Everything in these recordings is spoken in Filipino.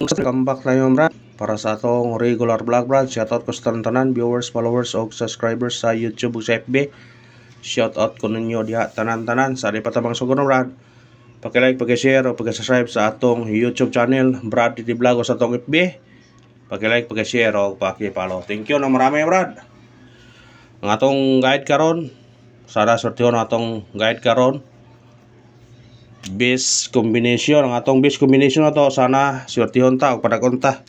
Welcome back tayo brad para sa atong regular vlog brad. Shoutout ko sa tanan viewers, followers o subscribers sa YouTube ug sa FB. Shoutout ko ninyo diha tanan-tanan sa di pa tabang sugon brad. Paki-like, paki-share o paki-subscribe sa atong YouTube channel Brad Titi Vlog o sa atong FB. Paki-like, paki-share o paki-follow. Thank you na marami brad. Ang atong guide karon, sana sortihon atong guide karon. Base combination, ang atong base combination na to sana swertihon ta o padagon ta.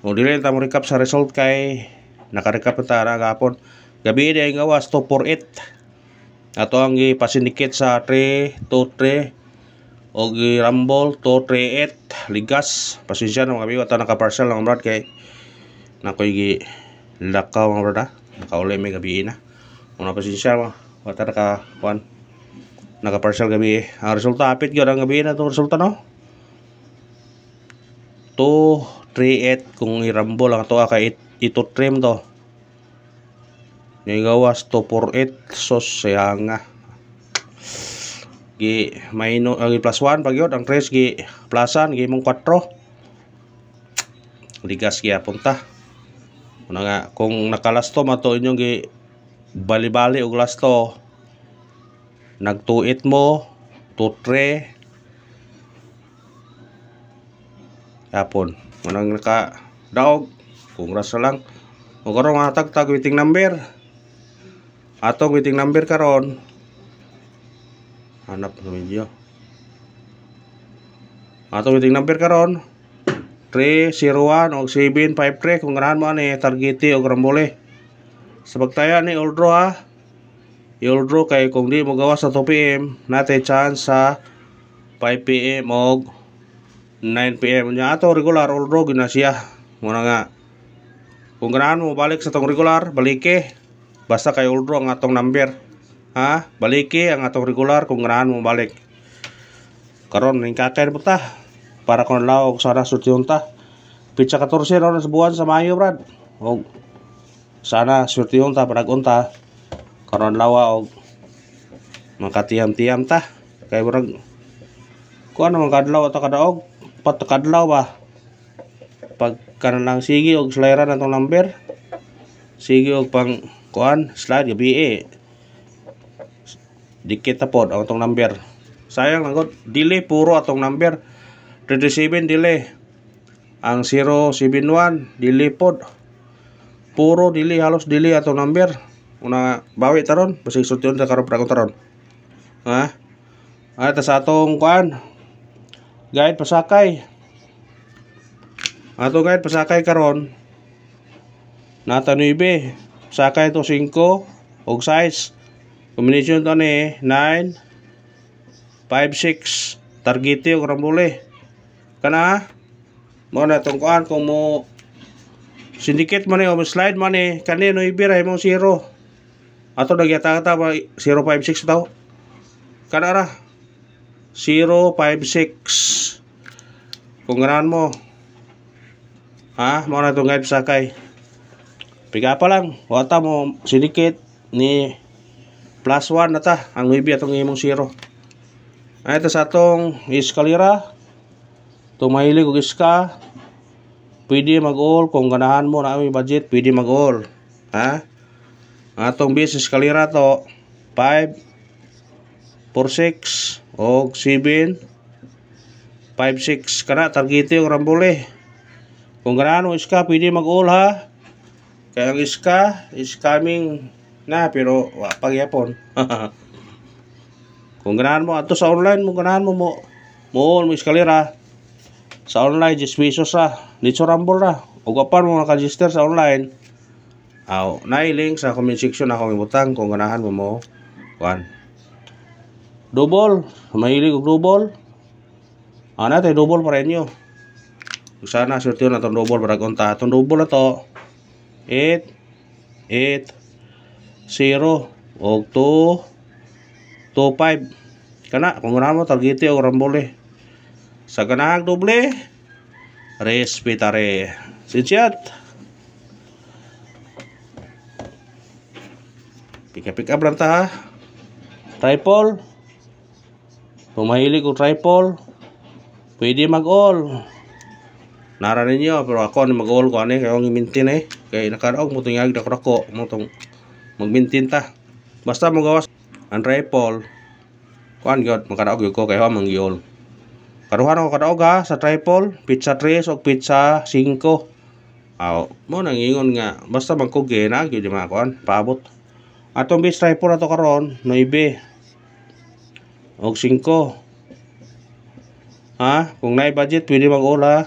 O dili ta mo recap sa result kay naka-recap ta ra gapon. Gabi di ang gawas 248. Ato ang ipasindicate sa 323 o gi-rumble 238 ligas. Pasensya na mga amigo ta naka-partial lang brad kay nakoy gi lakaw mga brad. Nakauli may gabi na. Una pasensya mo. Wata naka naka-partial gabi. Ang resulta apit gyud ang gabi na itong resulta no. 238 kung i-rumble lang ito kay ito trim to. Yung gawas 248 sos sayang nga. Gi minus plus 1 pag yun ang 3 gi plusan gi mong 4. Ligas gi apunta. Una nga kung nakalasto mato inyong gi bali-bali og lasto nag-2-8 mo 2-3 yapon manang naka daog kung rasa lang o karon nga tagtag waiting number atong waiting number karon hanap na video atong waiting number karon 301 o 753 kung ganahan mo ani targeti o rambole sa pagtaya ni old draw ha. You'll draw kay kung di mo gawas sa 2 PM natin chance sa 5 PM o 9 PM nya ato regular all draw gina siya muna nga kung ganahan mo balik sa tong regular balike basta kay all draw ang atong number ha balike ang atong regular kung ganahan mo balik karon ning kakay mo ta para kon laog sana sutyon ta pitsa 14 ron sa buwan sa Mayo brad o sana sutyon ta padagon ta karon lawa og makatiyam-tiyam ta kay murag kuan man kadlaw ta kadaog pat kadlaw ba pag kanang sige og slideran atong number sige og pang kuan slide gabi dikit ta pod ang atong number sayang lang gud delay puro atong number 37 delay ang 071 delay pod puro delay halos delay atong number. Una bawi taron basig sultion ta karon para taron ha ta sa atong kuan guide pasakay ato guide pasakay karon nata 9 pasakay to 5 og 6 combination to ni 9 5 6 targete og rambole kana mo na tong kuan kung mo syndicate man o slide man kanino ibira imong 0 ato nagyata-ta 056 daw. Kanara 056. Kung ganahan mo. Ha, mo na tong guide sakay. Piga pa lang, wata mo syndicate ni plus 1 na ta ang maybe atong imong 0. Ay ito sa atong eskalera. Tumahilig og iska. Pwede mag-all kung ganahan mo na may budget, pwede mag-all. Ha? Atong base eskalera to 5 4 6 og 7 5 6 kana targete og rambole kung ganahan mo iska pwede mag-all ha kaya ang iska is coming na pero wa pagyapon kung ganahan mo ato sa online mo ganahan mo all mo eskalera sa online 10 pesos ra dito rumble ra ug apan mo naka-register sa online. Aw, nai-link sa comment section akong ibutang kung ganahan mo kuan. Double, mahilig og double. Ana tay double para inyo. Sana sure na tong double para konta. Tong double na to 8 8 0 og 2 2 5. Kana kung ganahan mo targete og rambole. Sa ganahang doble, respetare. Sinsyat. Pick up lang ta ha. Triple. Kung mahilig o triple, pwede mag-all. Nara ninyo pero ako ni mag-all ko ani kay ang i-maintain kay nakadaog mo tong yag dako mo tong mag-maintain ta. Basta mo gawas ang tripod kuan gyud makadaog gyud ko kay ha mangyol. Kaduhan ako kadaog ha sa tripod, pizza 3 o pizza 5. Mo nang ingon nga basta magkuge na gyud mga kuan paabot. Atong base tripod ato karon 9 og 5. Kung naay budget pwede mag-all ha.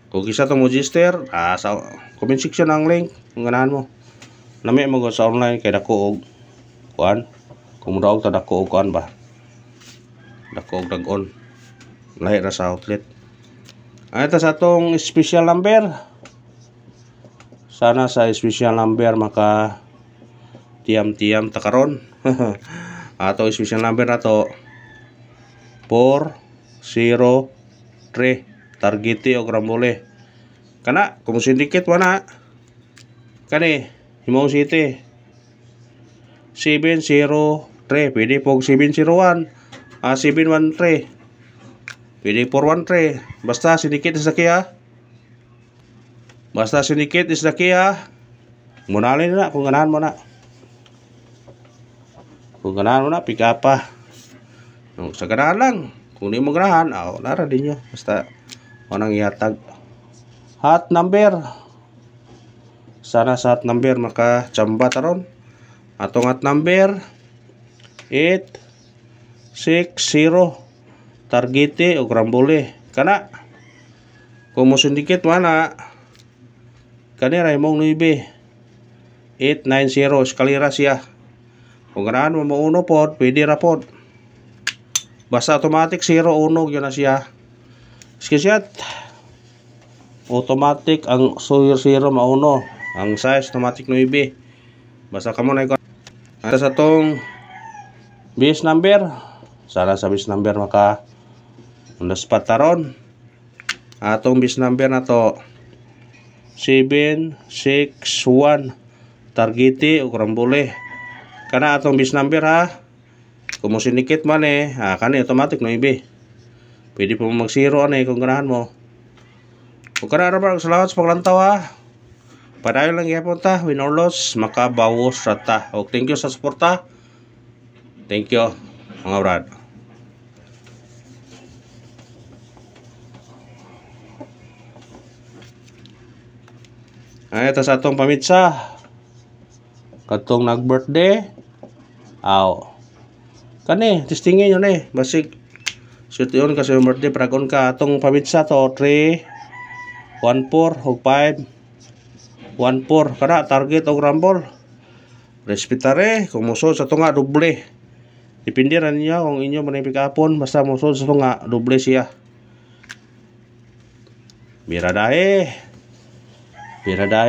Kung isa itong register, sa comment section ang link kung ganahan mo. Nami mo sa online kay dako og kuan. Kung muraog ta dako og kuan ba. Dako og dag-on. Lahi ra sa outlet. Ito sa atong special number. Sana sa special number maka tiam-tiam ta karon. Ato special number na to 403 Targete o Grambole. Kana kung syndicate wana kani Himong City 703 pwede pog 701 713 pwede 413 basta syndicate is the key basta syndicate is the key munalin na kung ganahan mo na pick up sa ganahan lang kung di mo ganahan nara din nyo basta anong ihatag hot number. Sana sa hot number makachamba taron. Atong hot number 860 Targete o Grambole. Kana kung mo syndicate mana kani ra imong 9 890 eskalera siya. Kung ganahan mo uno pod pwede ra pod. Basta automatic 01 yun na siya. Skisat automatic ang 0 mauno ang size automatic 9 basta kamo na ito sa tong base number. Sana sa base number maka on the spot taron. Atong base number na to 761 Targete o Grambole. Kana atong base number ha. Kung mo syndicate man kani automatic 9. Pwede po mag-zero kung ganahan mo. Kung ganahan mo, salamat sa paglantaw Padayon lang yapon ta, win or loss, makabawas rata. O thank you sa suporta. Thank you, mga brad. Ito sa atong pamitsa. Katong nag-birthday. Kani, testingin yun basig. Suti yun kasi yung birthday paragon ka atong pamitsa to 3 14 og 5 14 kada target og Grambole respetare kung musod sa tunga doble depende ra ninyo kung inyo man pick upon basta musod sa tunga doble siya biradahe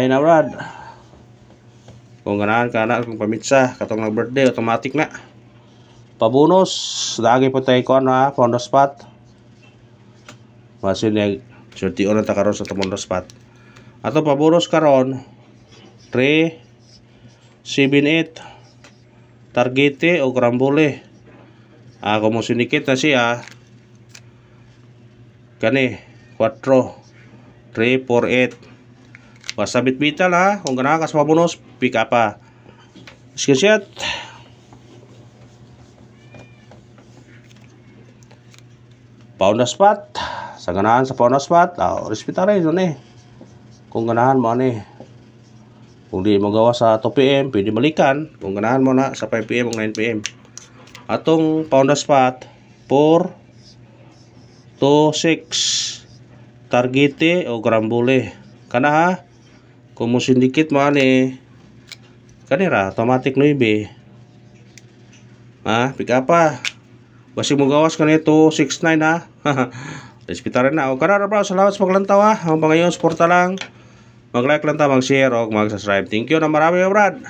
na brad kung ganahan ka na kung pamitsa katong nag birthday automatic na pabonus lagi po tayo ko on the spot masin yung surti on ta karon sa on the spot ato pabonus karon 378 Targete o Grambole kung mo sinikit na siya kani 4 348 basta bitbital kung ganahan ka sa pabonus pick up screenshot pound spot sa ganahan sa pound spot respetare yun kung ganahan mo kung di mo gawa sa 2 PM pwede balikan kung ganahan mo na sa 5 PM o 9 PM atong pound spot 426 Targete o Grambole kana kung mo syndicate mo kanira automatic 9 pick up basi mo gawas ka nito 69 respetarin na o karara bro salamat sa paglantaw ang pangayon suporta lang mag-like lang ta mag-share o mag-subscribe thank you na marami brad.